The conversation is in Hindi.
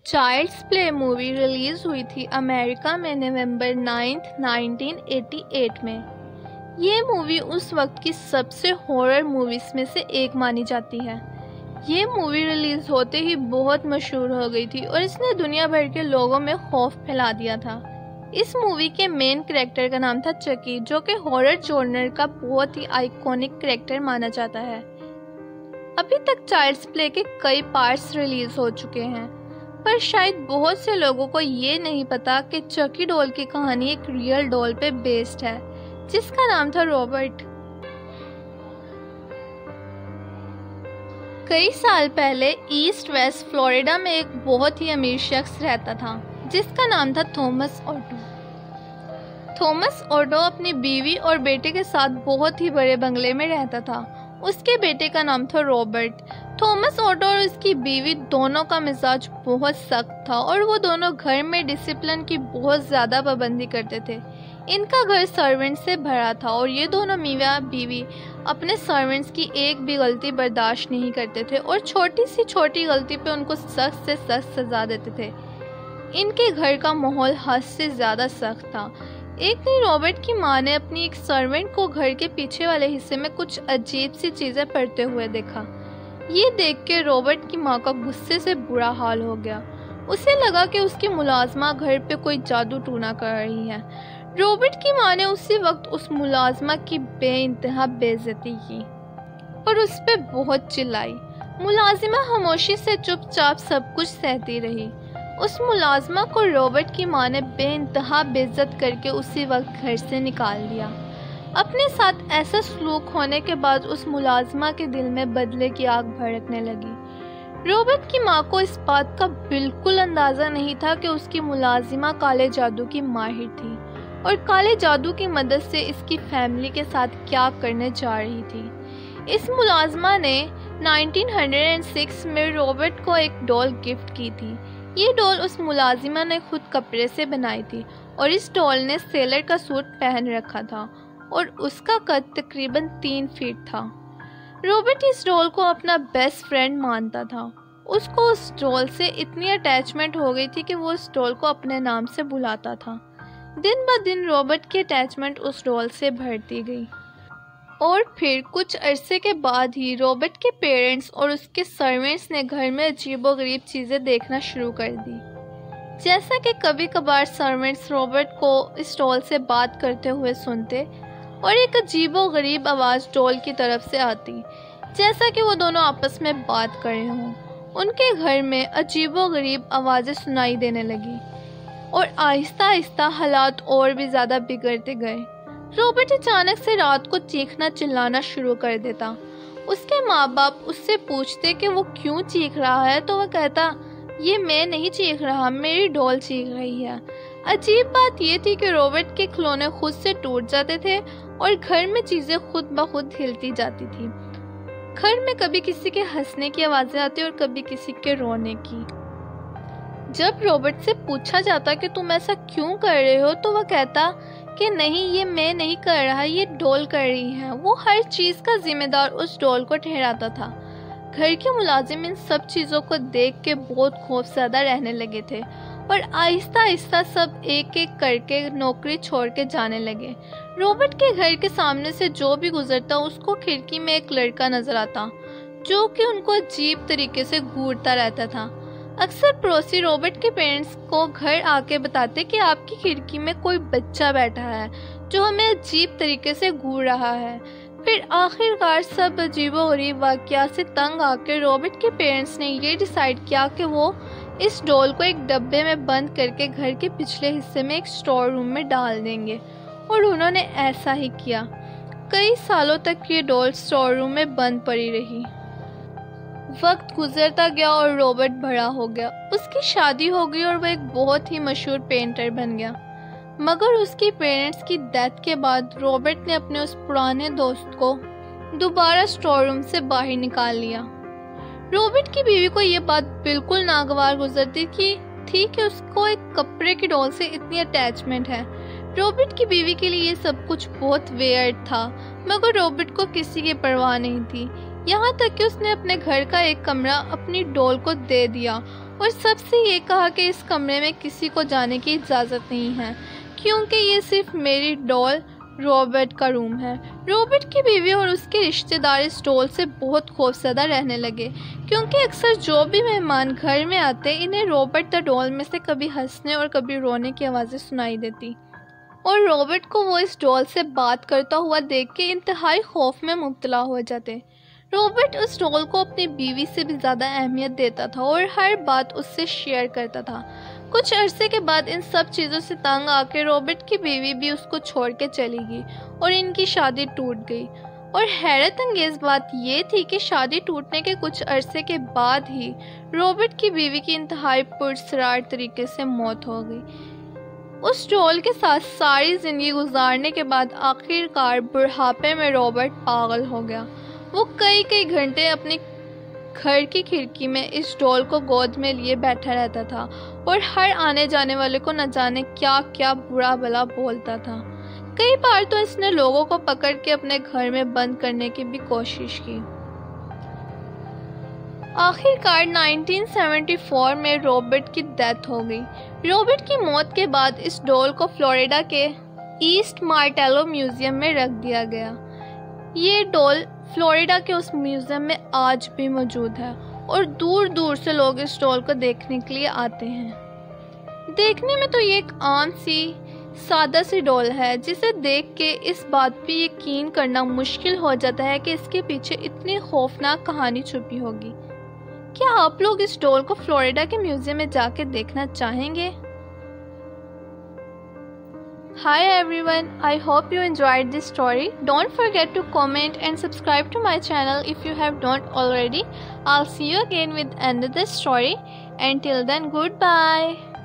चाइल्ड्स प्ले मूवी रिलीज हुई थी अमेरिका में नवंबर 9, 1988 में। ये मूवी उस वक्त की सबसे हॉरर मूवीज़ में से एक मानी जाती है। ये मूवी रिलीज़ होते ही बहुत मशहूर हो गई थी और इसने दुनिया भर के लोगों में खौफ फैला दिया था। इस मूवी के मेन कैरेक्टर का नाम था चकी, जो कि हॉरर जॉनर का बहुत ही आइकॉनिक कैरेक्टर माना जाता है। अभी तक चाइल्ड्स प्ले के कई पार्ट्स रिलीज हो चुके हैं, पर शायद बहुत से लोगों को ये नहीं पता कि चकी डॉल की कहानी एक रियल डॉल पे बेस्ड है, जिसका नाम था रॉबर्ट। कई साल पहले ईस्ट वेस्ट फ्लोरिडा में एक बहुत ही अमीर शख्स रहता था, जिसका नाम था थॉमस ऑटो। थॉमस ऑटो अपनी बीवी और बेटे के साथ बहुत ही बड़े बंगले में रहता था। उसके बेटे का नाम था रॉबर्ट। थॉमस ऑटो और उसकी बीवी दोनों का मिजाज बहुत सख्त था और वो दोनों घर में डिसिप्लिन की बहुत ज़्यादा पाबंदी करते थे। इनका घर सर्वेंट से भरा था और ये दोनों मियाँ बीवी अपने सर्वेंट्स की एक भी गलती बर्दाश्त नहीं करते थे और छोटी सी छोटी गलती पे उनको सख्त से सख्त सजा देते थे। इनके घर का माहौल हद से ज़्यादा सख्त था। एक दिन रॉबर्ट की माँ ने अपनी एक सर्वेंट को घर के पीछे वाले हिस्से में कुछ अजीब सी चीज़ें पढ़ते हुए देखा। ये देख के रॉबर्ट की माँ का गुस्से से बुरा हाल हो गया। उसे लगा कि उसकी मुलाजमा घर पे कोई जादू टूना कर रही है। रॉबर्ट की माँ ने उसी वक्त उस मुलाजमा की बेइंतहा बेइज्जती की और उस पर बहुत चिल्लाई। मुलाजिमा खामोशी से चुपचाप सब कुछ सहती रही। उस मुलाजमा को रॉबर्ट की माँ ने बेइंतहा बेइज्जत करके उसी वक्त घर से निकाल दिया। अपने साथ ऐसा सलूक होने के बाद उस मुलाजमा के दिल में बदले की आग भड़कने लगी। रॉबर्ट की माँ को इस बात का बिल्कुल अंदाज़ा नहीं था कि उसकी मुलाजिमा काले जादू की माहिर थी और काले जादू की मदद से इसकी फैमिली के साथ क्या करने जा रही थी। इस मुलाजमा ने 1906 में रॉबर्ट को एक डॉल गिफ्ट की थी। ये डॉल उस मुलाजिमा ने खुद कपड़े से बनाई थी और इस डॉल ने सेलर का सूट पहन रखा था और उसका कद तकरीबन 3 फीट था। रॉबर्ट इस डॉल को अपना बेस्ट फ्रेंड मानता था। उसको उस डॉल से इतनी अटैचमेंट हो गई थी कि वो उस डॉल को अपने नाम से बुलाता था। दिन ब दिन रॉबर्ट की अटैचमेंट उस डॉल से बढ़ती गई और फिर कुछ अरसे के बाद ही रॉबर्ट के पेरेंट्स और उसके सर्वेंट्स ने घर में अजीबोगरीब चीज़ें देखना शुरू कर दी। जैसा कि कभी कभार सर्वेंट्स रॉबर्ट को इस डॉल से बात करते हुए सुनते और एक अजीबोगरीब आवाज़ डॉल की तरफ से आती, जैसा कि वो दोनों आपस में बात कर रहे हों। उनके घर में अजीबोगरीब आवाज़ें सुनाई देने लगी और आहिस्ता आहिस्ता हालात और भी ज़्यादा बिगड़ते गए। रॉबर्ट अचानक से रात को चीखना चिल्लाना शुरू कर देता। उसके माँ बाप उससे पूछते कि वो क्यों चीख रहा है, तो वह कहता, ये मैं नहीं चीख रहा, मेरी डॉल चीख रही है। अजीब बात यह थी कि रॉबर्ट के खिलौने खुद से टूट जाते थे और घर में चीज़ें खुद ब खुद हिलती जाती थी। घर में कभी किसी के हंसने की आवाज़ें आती और कभी किसी के रोने की। जब रॉबर्ट से पूछा जाता कि तुम ऐसा क्यों कर रहे हो, तो वह कहता कि नहीं, ये मैं नहीं कर रहा, ये डॉल कर रही है। वो हर चीज़ का जिम्मेदार उस डॉल को ठहराता था। घर के मुलाजिम इन सब चीज़ों को देख के बहुत खौफज़दा रहने लगे थे और आहिस्ता आहिस्ता सब एक एक करके नौकरी छोड़ के जाने लगे। रॉबर्ट के घर के सामने से जो भी गुजरता उसको खिड़की में एक लड़का नजर आता, जो कि उनको अजीब तरीके से घूरता रहता था। अक्सर पड़ोसी रॉबर्ट के पेरेंट्स को घर आके बताते कि आपकी खिड़की में कोई बच्चा बैठा है जो हमें अजीब तरीके से घूर रहा है। फिर आखिरकार सब अजीबोगरीब वाकया से तंग आकर रॉबर्ट के पेरेंट्स ने ये डिसाइड किया कि वो इस डॉल को एक डब्बे में बंद करके घर के पिछले हिस्से में एक स्टोर रूम में डाल देंगे और उन्होंने ऐसा ही किया। कई सालों तक ये डॉल स्टोर रूम में बंद पड़ी रही। वक्त गुजरता गया और रॉबर्ट बड़ा हो गया। उसकी शादी हो गई और वह एक बहुत ही मशहूर पेंटर बन गया। मगर उसकी पेरेंट्स की डेथ के बाद रॉबर्ट ने अपने उस पुराने दोस्त को दोबारा स्टोर रूम से बाहर निकाल लिया। रॉबर्ट की बीवी को यह बात बिल्कुल नागवार गुजरती थी कि उसको एक कपड़े की डॉल से इतनी अटैचमेंट है। रॉबर्ट की बीवी के लिए ये सब कुछ बहुत वेयर्ड था, मगर रॉबर्ट को किसी की परवाह नहीं थी। यहाँ तक कि उसने अपने घर का एक कमरा अपनी डॉल को दे दिया और सबसे ये कहा कि इस कमरे में किसी को जाने की इजाज़त नहीं है, क्योंकि ये सिर्फ मेरी डॉल रॉबर्ट का रूम है। रॉबर्ट की बीवी और उसके रिश्तेदार इस डॉल से बहुत खौफजदा रहने लगे, क्योंकि अक्सर जो भी मेहमान घर में आते इन्हें रॉबर्ट द डॉल में से कभी हंसने और कभी रोने की आवाज़ें सुनाई देती, और रॉबर्ट को वो इस डॉल से बात करता हुआ देख के इंतहाई खौफ में मुब्तला हो जाते। रॉबर्ट उस डॉल को अपनी बीवी से भी ज़्यादा अहमियत देता था और हर बात उससे शेयर करता था। कुछ अरसे के बाद इन सब चीज़ों से तंग आकर रॉबर्ट की बीवी भी उसको छोड़ के चली गई और इनकी शादी टूट गई। और हैरत अंगेज़ बात ये थी कि शादी टूटने के कुछ अरसे के बाद ही रॉबर्ट की बीवी की इंतहाई पुरस्कार तरीके से मौत हो गई। उस डॉल के साथ सारी ज़िंदगी गुजारने के बाद आखिरकार बुढ़ापे में रॉबर्ट पागल हो गया। वो कई घंटे अपने घर की खिड़की में इस डॉल को गोद में लिए बैठा रहता था और हर आने जाने वाले को न जाने क्या क्या बुरा भला बोलता था। कई बार तो इसने लोगों को पकड़ के अपने घर में बंद करने की भी कोशिश की। आखिरकार 1974 में रॉबर्ट की डेथ हो गई। रॉबर्ट की मौत के बाद इस डॉल को फ्लोरिडा के ईस्ट मार्टेलो म्यूजियम में रख दिया गया। ये डॉल फ्लोरिडा के उस म्यूज़ियम में आज भी मौजूद है और दूर दूर से लोग इस डॉल को देखने के लिए आते हैं। देखने में तो ये एक आम सी सादा सी डॉल है, जिसे देख के इस बात पे यकीन करना मुश्किल हो जाता है कि इसके पीछे इतनी खौफनाक कहानी छुपी होगी। क्या आप लोग इस डॉल को फ्लोरिडा के म्यूज़ियम में जाके देखना चाहेंगे? Hi everyone, I hope you enjoyed this story. Don't forget to comment and subscribe to my channel if you have not already. I'll see you again with another story. Until then, goodbye.